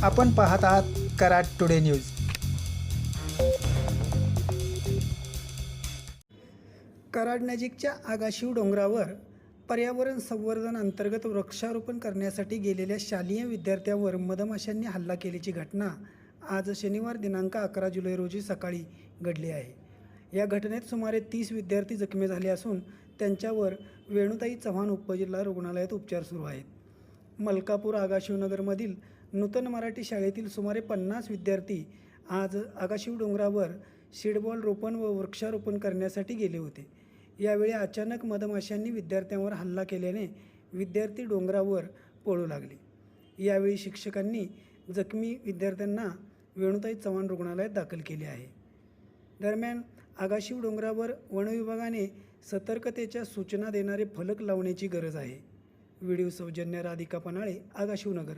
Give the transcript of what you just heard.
आपण पाहत आहात कराड टुडे न्यूज। कराड नजीकच्या आगाशिव डोंगरावर पर्यावरण संवर्धन अंतर्गत वृक्षारोपण करण्यासाठी गेलेल्या शालेय विद्यार्थ्यांवर मधमाशांनी हल्ला केल्याची घटना आज शनिवार दिनांक 11 जुलै रोजी सकाळी घडली आहे। या घटनेत सुमारे 30 विद्यार्थी जखमी झाले असून त्यांच्यावर वेणुताई चव्हाण उपजिल्हा रुग्णालयात उपचार सुरू आहेत। मलकापूर आगाशिवनगरमधील नूतन मराठी शाळेतील सुमारे 50 विद्यार्थी आज आगाशिव डोंगरावर सीडबॉल रोपण व वृक्षारोपण करण्यासाठी गेले होते। यावेळी अचानक मधमाशांनी विद्यार्थ्यांवर हल्ला केल्याने विद्यार्थी डोंगरावर पळू लागले। यावेळी शिक्षकांनी जखमी विद्यार्थ्यांना वेणुताई चव्हाण रुग्णालयात दाखल केले आहे। दरम्यान आगाशिव डोंगरावर वन विभागाने सतर्कतेच्या सूचना देणारे फलक लावण्याची गरज आहे। व्हिडिओ सौजन्य राधिका पनाळे, आगाशिवनगर।